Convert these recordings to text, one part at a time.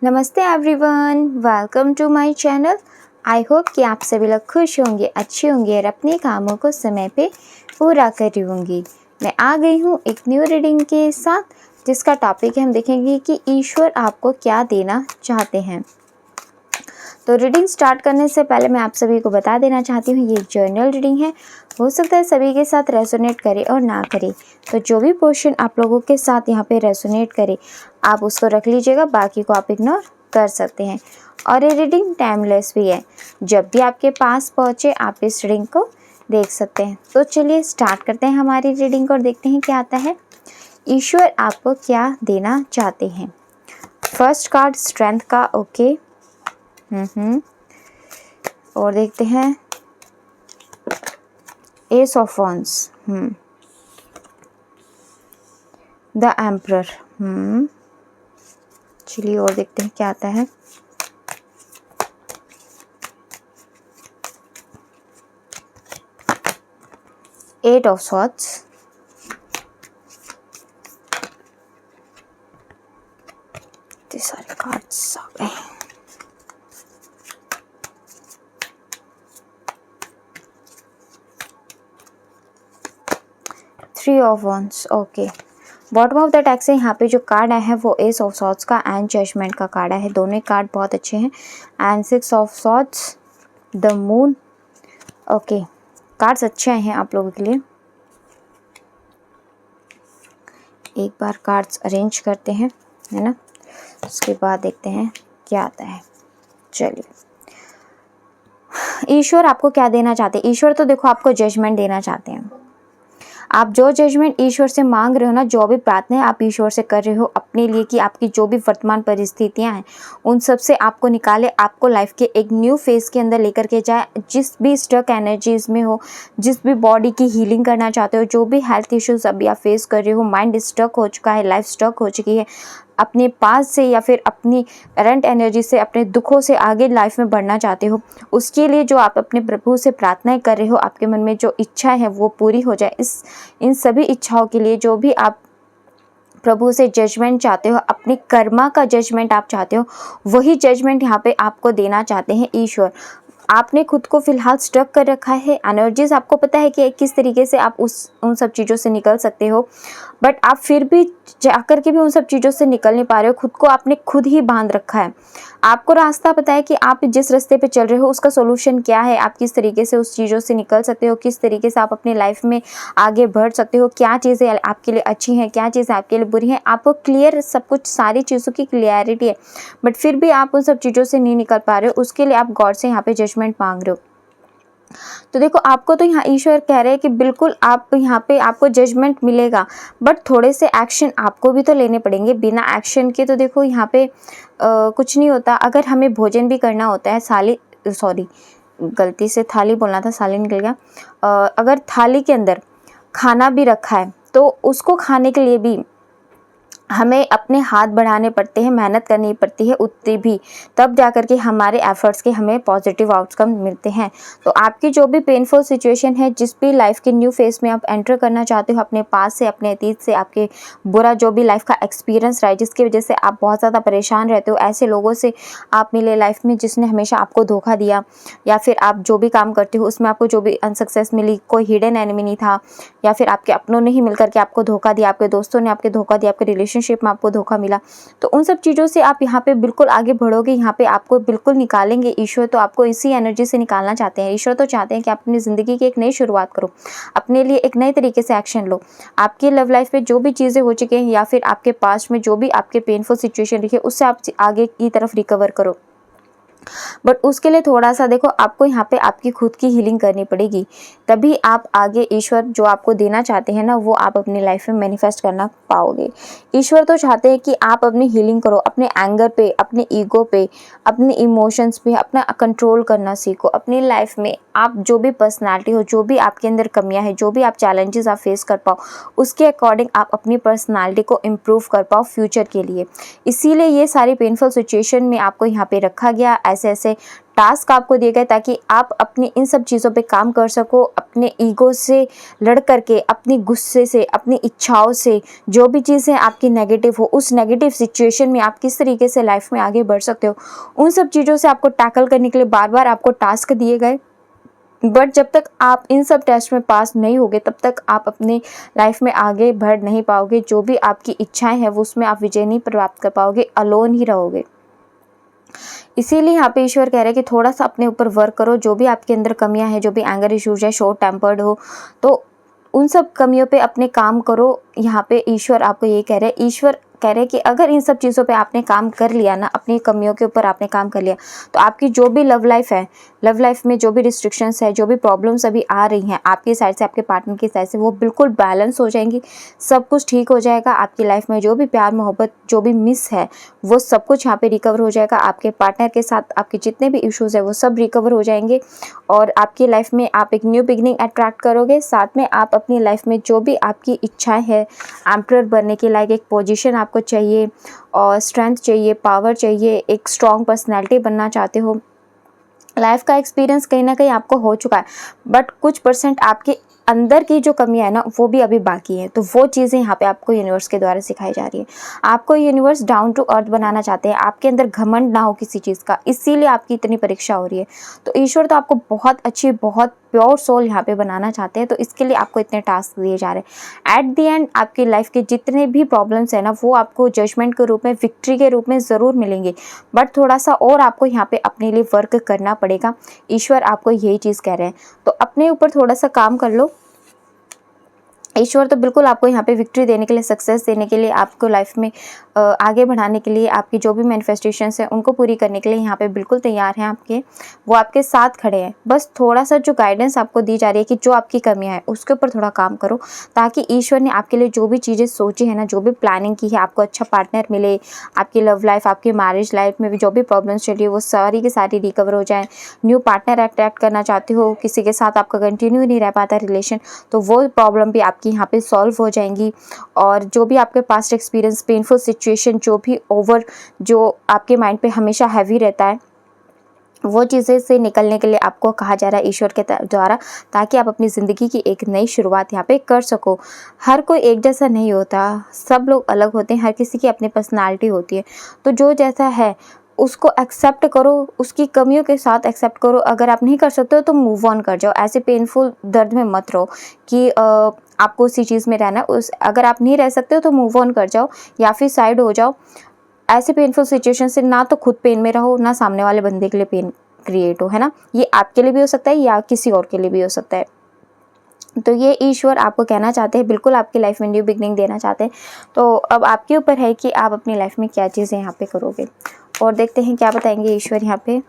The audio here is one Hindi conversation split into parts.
नमस्ते everyone, welcome to my channel. I hope कि आप सभी लोग खुश होंगे, अच्छे होंगे और अपने कामों को समय पे पूरा कर रही होंगी। मैं आ गई हूँ एक न्यू रीडिंग के साथ, जिसका टॉपिक है हम देखेंगे कि ईश्वर आपको क्या देना चाहते हैं। तो रीडिंग स्टार्ट करने से पहले मैं आप सभी को बता देना चाहती हूँ, ये एक जर्नल रीडिंग है। हो सकता है सभी के साथ रेजोनेट करे और ना करे, तो जो भी पोर्शन आप लोगों के साथ यहाँ पे रेजोनेट करे आप उसको रख लीजिएगा, बाकी को आप इग्नोर कर सकते हैं। और ये रीडिंग टाइमलेस भी है, जब भी आपके पास पहुँचे आप इस रीडिंग को देख सकते हैं। तो चलिए स्टार्ट करते हैं हमारी रीडिंग को और देखते हैं क्या आता है। ईश्वर आपको क्या देना चाहते हैं। फर्स्ट कार्ड स्ट्रेंथ का, ओके। और देखते हैं S of wands, the emperor. चलिए और देखते हैं क्या आता है। एट ऑफ सॉर्ड्स, ये सारे कार्ड्स आ गए। Three of wands, okay. Bottom of the deck से यहाँ पे जो कार्ड आया है वो एस ऑफ सॉर्ड्स का एंड जजमेंट का कार्ड है। दोनों कार्ड बहुत अच्छे हैं। And six of swords, the moon, okay. Cards अच्छे आए हैं आप लोगों के लिए। एक बार कार्ड्स अरेंज करते हैं, है ना, उसके बाद देखते हैं क्या आता है। चलिए, ईश्वर आपको क्या देना चाहते हैं। ईश्वर तो देखो आपको जजमेंट देना चाहते हैं। आप जो जजमेंट ईश्वर से मांग रहे हो ना, जो भी प्रार्थनाएं आप ईश्वर से कर रहे हो अपने लिए, कि आपकी जो भी वर्तमान परिस्थितियां हैं उन सब से आपको निकाले, आपको लाइफ के एक न्यू फेज़ के अंदर लेकर के जाए। जिस भी स्टक एनर्जीज में हो, जिस भी बॉडी की हीलिंग करना चाहते हो, जो भी हेल्थ इश्यूज अभी आप फेस कर रहे हो, माइंड स्टक हो चुका है, लाइफ स्टक हो चुकी है, अपने पास से या फिर अपनी करंट एनर्जी से, अपने दुखों से आगे लाइफ में बढ़ना चाहते हो, उसके लिए जो आप अपने प्रभु से प्रार्थनाएं कर रहे हो, आपके मन में जो इच्छाएं हैं वो पूरी हो जाए। इन सभी इच्छाओं के लिए जो भी आप प्रभु से जजमेंट चाहते हो, अपने कर्मा का जजमेंट आप चाहते हो, वही जजमेंट यहाँ पे आपको देना चाहते हैं ईश्वर। आपने खुद को फिलहाल स्टक कर रखा है, एनर्जीज आपको पता है कि किस तरीके से आप उन सब चीज़ों से निकल सकते हो, बट आप फिर भी जाकर के भी उन सब चीज़ों से निकल नहीं पा रहे हो। खुद को आपने खुद ही बांध रखा है। आपको रास्ता पता है कि आप जिस रास्ते पे चल रहे हो उसका सोल्यूशन क्या है, आप किस तरीके से उस चीज़ों से निकल सकते हो, किस तरीके से आप अपनी लाइफ में आगे बढ़ सकते हो, क्या चीज़ें आपके लिए अच्छी हैं, क्या चीज़ें आपके लिए बुरी हैं। आपको क्लियर सब कुछ, सारी चीज़ों की क्लियरिटी है, बट फिर भी आप उन सब चीज़ों से नहीं निकल पा रहे हो। उसके लिए आप गॉड से यहाँ पे जजमेंट मांग रहे हो। तो देखो, आपको तो यहाँ ईश्वर कह रहे हैं कि बिल्कुल आप यहाँ पे आपको जजमेंट मिलेगा, बट थोड़े से एक्शन आपको भी तो लेने पड़ेंगे। बिना एक्शन के तो देखो यहाँ पे कुछ नहीं होता। अगर हमें भोजन भी करना होता है, गलती से थाली बोलना था, साली निकल गया। अगर थाली के अंदर खाना भी रखा है तो उसको खाने के लिए भी हमें अपने हाथ बढ़ाने पड़ते हैं, मेहनत करनी पड़ती है उतनी भी, तब जाकर के हमारे एफर्ट्स के हमें पॉजिटिव आउटकम मिलते हैं। तो आपकी जो भी पेनफुल सिचुएशन है, जिस भी लाइफ के न्यू फेज में आप एंटर करना चाहते हो, अपने पास से, अपने अतीत से, आपके बुरा जो भी लाइफ का एक्सपीरियंस रहा है, जिसकी वजह से आप बहुत ज़्यादा परेशान रहते हो, ऐसे लोगों से आप मिले लाइफ में जिसने हमेशा आपको धोखा दिया, या फिर आप जो भी काम करते हो उसमें आपको जो भी अनसक्सेस मिली, कोई हिडन एनिमी नहीं था, या फिर आपके अपनों ने ही मिलकर के आपको धोखा दिया, आपके दोस्तों ने आपके धोखा दिया, आपके रिलेशनशिप में आपको धोखा मिला, तो उन सब चीज़ों से आप यहाँ पे बिल्कुल आगे बढ़ोगे। यहाँ पे आपको बिल्कुल निकालेंगे ईश्वर। तो आपको इसी एनर्जी से निकालना चाहते हैं ईश्वर। तो चाहते हैं कि आप अपनी ज़िंदगी की एक नई शुरुआत करो, अपने लिए एक नए तरीके से एक्शन लो। आपकी लव लाइफ में जो भी चीज़ें हो चुकी हैं, या फिर आपके पास्ट में जो भी आपके पेनफुल सिचुएशन रही है, उससे आप आगे की तरफ रिकवर करो। बट उसके लिए थोड़ा सा देखो, आपको यहाँ पे आपकी खुद की हीलिंग करनी पड़ेगी, तभी आप आगे ईश्वर जो आपको देना चाहते हैं ना, वो आप अपनी लाइफ में मैनिफेस्ट करना पाओगे। ईश्वर तो चाहते हैं कि आप अपनी हीलिंग करो, अपने एंगर पे, अपने ईगो पे, अपने इमोशंस पे अपना कंट्रोल करना सीखो। अपनी लाइफ में आप जो भी पर्सनैलिटी हो, जो भी आपके अंदर कमियां हैं, जो भी आप चैलेंजेस आप फेस कर पाओ, उसके अकॉर्डिंग आप अपनी पर्सनैलिटी को इम्प्रूव कर पाओ फ्यूचर के लिए। इसीलिए ये सारी पेनफुल सिचुएशन में आपको यहाँ पे रखा गया, ऐसे टास्क आपको दिए गए ताकि आप अपनी इन सब चीज़ों पे काम कर सको, अपने ईगो से लड़ करके, अपनी गुस्से से, अपनी इच्छाओं से, जो भी चीज़ें आपकी नेगेटिव हो, उस नेगेटिव सिचुएशन में आप किस तरीके से लाइफ में आगे बढ़ सकते हो, उन सब चीज़ों से आपको टैकल करने के लिए बार बार आपको टास्क दिए गए। बट जब तक आप इन सब टेस्ट में पास नहीं होगे तब तक आप अपने लाइफ में आगे बढ़ नहीं पाओगे। जो भी आपकी इच्छाएं हैं वो उसमें आप विजय नहीं प्राप्त कर पाओगे, अलोन ही रहोगे। इसीलिए यहाँ पे ईश्वर कह रहे हैं कि थोड़ा सा अपने ऊपर वर्क करो। जो भी आपके अंदर कमियां हैं, जो भी एंगर इश्यूज है, शॉर्ट टेम्पर्ड हो, तो उन सब कमियों पे अपने काम करो। यहाँ पे ईश्वर आपको ये कह रहे हैं, ईश्वर कह रहे हैं कि अगर इन सब चीज़ों पे आपने काम कर लिया ना, अपनी कमियों के ऊपर आपने काम कर लिया, तो आपकी जो भी लव लाइफ है, लव लाइफ में जो भी रिस्ट्रिक्शंस है, जो भी प्रॉब्लम्स अभी आ रही हैं आपकी साइड से, आपके पार्टनर की साइड से, वो बिल्कुल बैलेंस हो जाएंगी। सब कुछ ठीक हो जाएगा। आपकी लाइफ में जो भी प्यार मोहब्बत जो भी मिस है वो सब कुछ यहाँ पे रिकवर हो जाएगा। आपके पार्टनर के साथ आपके जितने भी इश्यूज़ है वो सब रिकवर हो जाएंगे और आपकी लाइफ में आप एक न्यू बिगनिंग अट्रैक्ट करोगे। साथ में आप अपनी लाइफ में जो भी आपकी इच्छाएं हैं, एम्परर बनने के लायक एक पोजीशन आपको चाहिए और स्ट्रेंथ चाहिए, पावर चाहिए, एक स्ट्रॉन्ग पर्सनैलिटी बनना चाहते हो। लाइफ का एक्सपीरियंस कहीं ना कहीं आपको हो चुका है, बट कुछ परसेंट आपके अंदर की जो कमी है ना वो भी अभी बाकी है। तो वो चीज़ें यहाँ पे आपको यूनिवर्स के द्वारा सिखाई जा रही है। आपको यूनिवर्स डाउन टू अर्थ बनाना चाहते हैं, आपके अंदर घमंड ना हो किसी चीज़ का, इसीलिए आपकी इतनी परीक्षा हो रही है। तो ईश्वर तो आपको बहुत अच्छी, बहुत प्योर सोल यहाँ पे बनाना चाहते हैं, तो इसके लिए आपको इतने टास्क दिए जा रहे हैं। एट द एंड आपकी लाइफ के जितने भी प्रॉब्लम्स हैं ना वो आपको जजमेंट के रूप में, विक्ट्री के रूप में ज़रूर मिलेंगे, बट थोड़ा सा और आपको यहाँ पे अपने लिए वर्क करना पड़ेगा। ईश्वर आपको यही चीज़ कह रहे हैं, तो अपने ऊपर थोड़ा सा काम कर लो। ईश्वर तो बिल्कुल आपको यहाँ पे विक्ट्री देने के लिए, सक्सेस देने के लिए, आपको लाइफ में आगे बढ़ाने के लिए, आपकी जो भी मैनिफेस्टेशंस हैं उनको पूरी करने के लिए यहाँ पे बिल्कुल तैयार हैं आपके, वो आपके साथ खड़े हैं। बस थोड़ा सा जो गाइडेंस आपको दी जा रही है कि जो आपकी कमियाँ हैं उसके ऊपर थोड़ा काम करो, ताकि ईश्वर ने आपके लिए जो भी चीज़ें सोची है ना, जो भी प्लानिंग की है, आपको अच्छा पार्टनर मिले, आपकी लव लाइफ, आपकी मैरिज लाइफ में भी जो भी प्रॉब्लम्स चल रही है वो सारी की सारी रिकवर हो जाए। न्यू पार्टनर अट्रैक्ट करना चाहते हो, किसी के साथ आपका कंटिन्यू नहीं रह पाता रिलेशन, तो वो प्रॉब्लम भी आपकी यहाँ पे सॉल्व हो जाएंगी। और जो भी आपके पास्ट एक्सपीरियंस, पेनफुल सिचुएशन, जो भी जो आपके माइंड पे हमेशा हैवी रहता है, वो चीज़ें से निकलने के लिए आपको कहा जा रहा है ईश्वर के द्वारा, ताकि आप अपनी ज़िंदगी की एक नई शुरुआत यहाँ पे कर सको। हर कोई एक जैसा नहीं होता, सब लोग अलग होते हैं, हर किसी की अपनी पर्सनालिटी होती है। तो जो जैसा है उसको एक्सेप्ट करो, उसकी कमियों के साथ एक्सेप्ट करो। अगर आप नहीं कर सकते हो तो मूव ऑन कर जाओ। ऐसे पेनफुल दर्द में मत रहो कि आपको उसी चीज़ में रहना है। अगर आप नहीं रह सकते हो तो मूव ऑन कर जाओ या फिर साइड हो जाओ। ऐसे पेनफुल सिचुएशन से ना तो खुद पेन में रहो, ना सामने वाले बंदे के लिए पेन क्रिएट हो, है ना। ये आपके लिए भी हो सकता है या किसी और के लिए भी हो सकता है। तो ये ईश्वर आपको कहना चाहते हैं, बिल्कुल आपकी लाइफ में न्यू बिगनिंग देना चाहते हैं। तो अब आपके ऊपर है कि आप अपनी लाइफ में क्या चीज़ें यहाँ पे करोगे, और देखते हैं क्या बताएंगे ईश्वर यहाँ पे।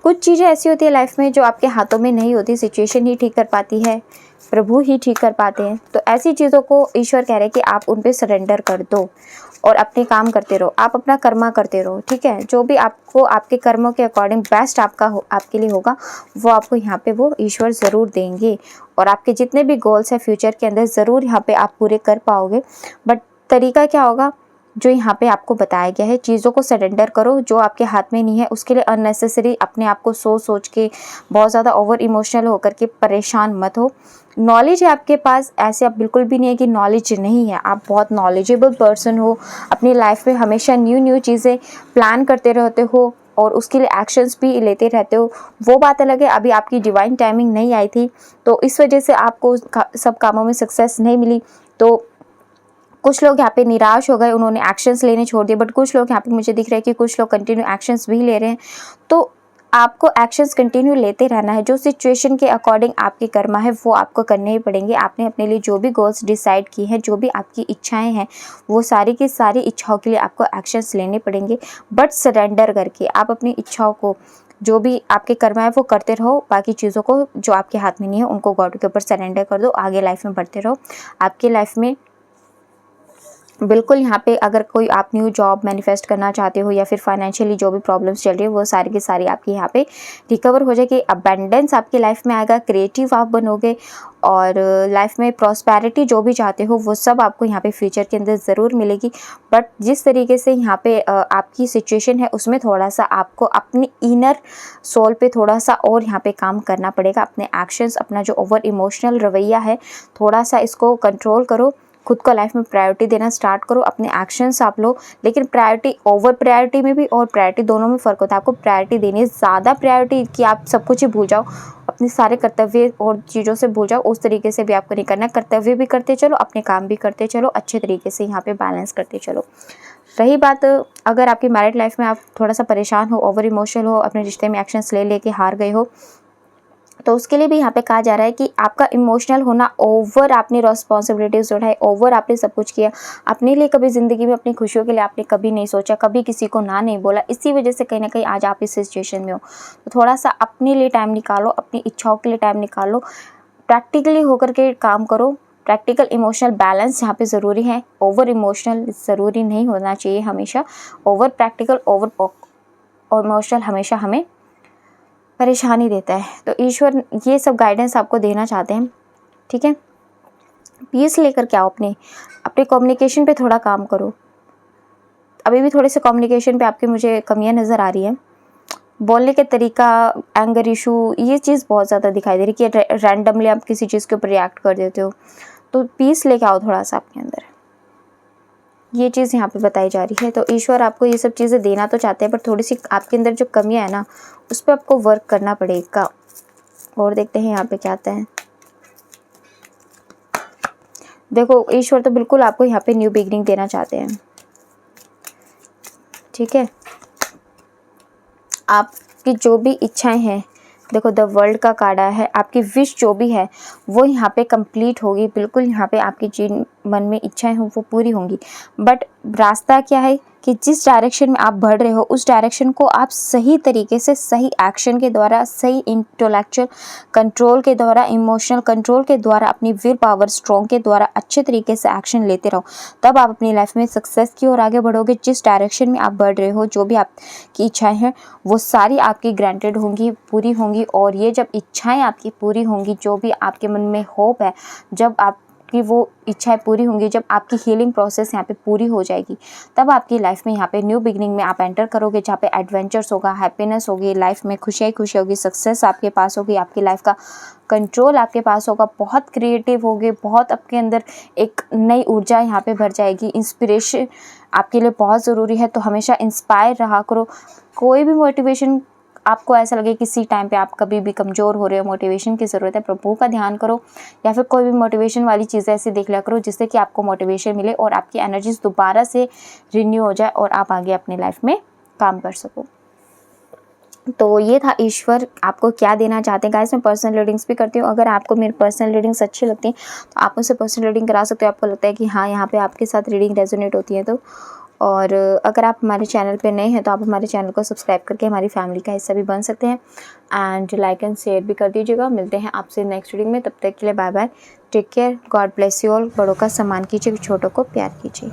कुछ चीज़ें ऐसी होती है लाइफ में जो आपके हाथों में नहीं होती, सिचुएशन ही ठीक कर पाती है, प्रभु ही ठीक कर पाते हैं। तो ऐसी चीज़ों को ईश्वर कह रहे हैं कि आप उन पे सरेंडर कर दो और अपने काम करते रहो, आप अपना कर्मा करते रहो, ठीक है। जो भी आपको आपके कर्मों के अकॉर्डिंग बेस्ट आपके लिए होगा वो आपको यहाँ पे वो ईश्वर ज़रूर देंगे, और आपके जितने भी गोल्स हैं फ्यूचर के अंदर ज़रूर यहाँ पे आप पूरे कर पाओगे। बट तरीका क्या होगा, जो यहाँ पे आपको बताया गया है, चीज़ों को सरेंडर करो। जो आपके हाथ में नहीं है उसके लिए अननेसेसरी अपने आप को सोच के बहुत ज़्यादा ओवर इमोशनल होकर के परेशान मत हो। नॉलेज है आपके पास, ऐसे आप बिल्कुल भी नहीं है कि नॉलेज नहीं है, आप बहुत नॉलेजेबल पर्सन हो। अपनी लाइफ में हमेशा न्यू चीज़ें प्लान करते रहते हो और उसके लिए एक्शंस भी लेते रहते हो। वो बात अलग है, अभी आपकी डिवाइन टाइमिंग नहीं आई थी तो इस वजह से आपको सब कामों में सक्सेस नहीं मिली। तो कुछ लोग यहाँ पे निराश हो गए, उन्होंने एक्शंस लेने छोड़ दिए। बट कुछ लोग यहाँ पे मुझे दिख रहा है कि कुछ लोग कंटिन्यू एक्शंस भी ले रहे हैं। तो आपको एक्शंस कंटिन्यू लेते रहना है। जो सिचुएशन के अकॉर्डिंग आपकी कर्मा है वो आपको करने ही पड़ेंगे। आपने अपने लिए जो भी गोल्स डिसाइड की हैं, जो भी आपकी इच्छाएं हैं, वो सारी की सारी इच्छाओं के लिए आपको एक्शंस लेने पड़ेंगे। बट सरेंडर करके आप अपनी इच्छाओं को, जो भी आपके कर्मा है वो करते रहो। बाकी चीज़ों को जो आपके हाथ में नहीं है उनको गॉड के ऊपर सरेंडर कर दो, आगे लाइफ में बढ़ते रहो। आपकी लाइफ में बिल्कुल यहाँ पे अगर कोई आप न्यू जॉब मैनिफेस्ट करना चाहते हो या फिर फाइनेंशियली जो भी प्रॉब्लम्स चल रही है वो सारी की सारी आपकी यहाँ पे रिकवर हो जाएगी। अबेंडेंस आपकी लाइफ में आएगा, क्रिएटिव आप बनोगे और लाइफ में प्रॉस्पेरिटी जो भी चाहते हो वो सब आपको यहाँ पे फ्यूचर के अंदर ज़रूर मिलेगी। बट जिस तरीके से यहाँ पे आपकी सिचुएशन है उसमें थोड़ा सा आपको अपनी इनर सोल पे थोड़ा सा और यहाँ पे काम करना पड़ेगा। अपने एक्शंस, अपना जो ओवर इमोशनल रवैया है थोड़ा सा इसको कंट्रोल करो, खुद को लाइफ में प्रायोरिटी देना स्टार्ट करो, अपने एक्शंस आप लो। लेकिन प्रायोरिटी, ओवर प्रायोरिटी में भी और प्रायोरिटी दोनों में फ़र्क होता है। आपको प्रायोरिटी देनी है, ज़्यादा प्रायोरिटी कि आप सब कुछ ही भूल जाओ, अपने सारे कर्तव्य और चीज़ों से भूल जाओ, उस तरीके से भी आपको नहीं करना है। कर्तव्य भी करते चलो, अपने काम भी करते चलो, अच्छे तरीके से यहाँ पे बैलेंस करते चलो। रही बात अगर आपकी मैरिड लाइफ में आप थोड़ा सा परेशान हो, ओवर इमोशनल हो, अपने रिश्ते में एक्शंस ले लेके हार गए हो, तो उसके लिए भी यहाँ पे कहा जा रहा है कि आपका इमोशनल होना, ओवर आपने रिस्पॉन्सिबिलिटीज़ उठाई, ओवर आपने सब कुछ किया, अपने लिए कभी ज़िंदगी में अपनी खुशियों के लिए आपने कभी नहीं सोचा, कभी किसी को ना नहीं बोला, इसी वजह से कहीं ना कहीं आज आप इस सिचुएशन में हो। तो थोड़ा सा अपने लिए टाइम निकालो, अपनी इच्छाओं के लिए टाइम निकालो, प्रैक्टिकली होकर के काम करो। प्रैक्टिकल इमोशनल बैलेंस यहाँ पे ज़रूरी है, ओवर इमोशनल ज़रूरी नहीं होना चाहिए हमेशा। ओवर प्रैक्टिकल, ओवर इमोशनल हमेशा हमें परेशानी देता है। तो ईश्वर ये सब गाइडेंस आपको देना चाहते हैं, ठीक है। पीस लेकर के आओ, अपने कम्युनिकेशन पे थोड़ा काम करो। अभी भी थोड़े से कम्युनिकेशन पे आपके मुझे कमियां नज़र आ रही हैं। बोलने के तरीका, एंगर इशू, ये चीज़ बहुत ज़्यादा दिखाई दे रही है कि रैंडमली आप किसी चीज़ के ऊपर रिएक्ट कर देते हो। तो पीस लेके आओ थोड़ा सा आपके अंदर, ये चीज़ यहाँ पे बताई जा रही है। तो ईश्वर आपको ये सब चीज़ें देना तो चाहते हैं, पर थोड़ी सी आपके अंदर जो कमियाँ है ना उस पर आपको वर्क करना पड़ेगा। और देखते हैं यहाँ पे क्या आता है। देखो, ईश्वर तो बिल्कुल आपको यहाँ पे न्यू बिगिनिंग देना चाहते हैं, ठीक है। आपकी जो भी इच्छाएं हैं, देखो द वर्ल्ड का कार्ड है, आपकी विश जो भी है वो यहाँ पे कंप्लीट होगी। बिल्कुल यहाँ पे आपकी जिन मन में इच्छाएं हों वो पूरी होंगी। बट रास्ता क्या है कि जिस डायरेक्शन में आप बढ़ रहे हो उस डायरेक्शन को आप सही तरीके से, सही एक्शन के द्वारा, सही इंटेलेक्चुअल कंट्रोल के द्वारा, इमोशनल कंट्रोल के द्वारा, अपनी विल पावर स्ट्रॉन्ग के द्वारा अच्छे तरीके से एक्शन लेते रहो। तब आप अपनी लाइफ में सक्सेस की ओर आगे बढ़ोगे। जिस डायरेक्शन में आप बढ़ रहे हो, जो भी आपकी इच्छाएं हैं वो सारी आपकी ग्रांटेड होंगी, पूरी होंगी। और ये जब इच्छाएं आपकी पूरी होंगी, जो भी आपके मन में होप है, जब आपकी वो इच्छाएं पूरी होंगी, जब आपकी हीलिंग प्रोसेस यहाँ पे पूरी हो जाएगी, तब आपकी लाइफ में यहाँ पे न्यू बिगिनिंग में आप एंटर करोगे, जहाँ पे एडवेंचर्स होगा, हैप्पीनेस होगी, लाइफ में खुशियाँ खुशी होगी, सक्सेस आपके पास होगी, आपकी लाइफ का कंट्रोल आपके पास होगा, बहुत क्रिएटिव होगे, बहुत आपके अंदर एक नई ऊर्जा यहाँ पे भर जाएगी। इंस्पिरेशन आपके लिए बहुत ज़रूरी है, तो हमेशा इंस्पायर रहा करो। कोई भी मोटिवेशन आपको ऐसा लगे किसी टाइम पे आप कभी भी कमज़ोर हो रहे हो, मोटिवेशन की ज़रूरत है, प्रभु का ध्यान करो, या फिर कोई भी मोटिवेशन वाली चीज़ें ऐसे देख लिया करो जिससे कि आपको मोटिवेशन मिले और आपकी एनर्जीज दोबारा से रिन्यू हो जाए और आप आगे अपनी लाइफ में काम कर सको। तो ये था ईश्वर आपको क्या देना चाहते हैं। गाइस, मैं पर्सनल रीडिंग्स भी करती हूँ। अगर आपको मेरी पर्सनल रीडिंग्स अच्छी लगती हैं तो आप मुझसे पर्सनल रीडिंग करा सकते हो। आपको लगता है कि हाँ, यहाँ पे आपके साथ रीडिंग रेजोनेट होती है तो। और अगर आप हमारे चैनल पे नए हैं तो आप हमारे चैनल को सब्सक्राइब करके हमारी फैमिली का हिस्सा भी बन सकते हैं। एंड लाइक एंड शेयर भी कर दीजिएगा। मिलते हैं आपसे नेक्स्ट रीडिंग में, तब तक के लिए bye bye, take care, God bless you all. बड़ों का सम्मान कीजिए, छोटों को प्यार कीजिए।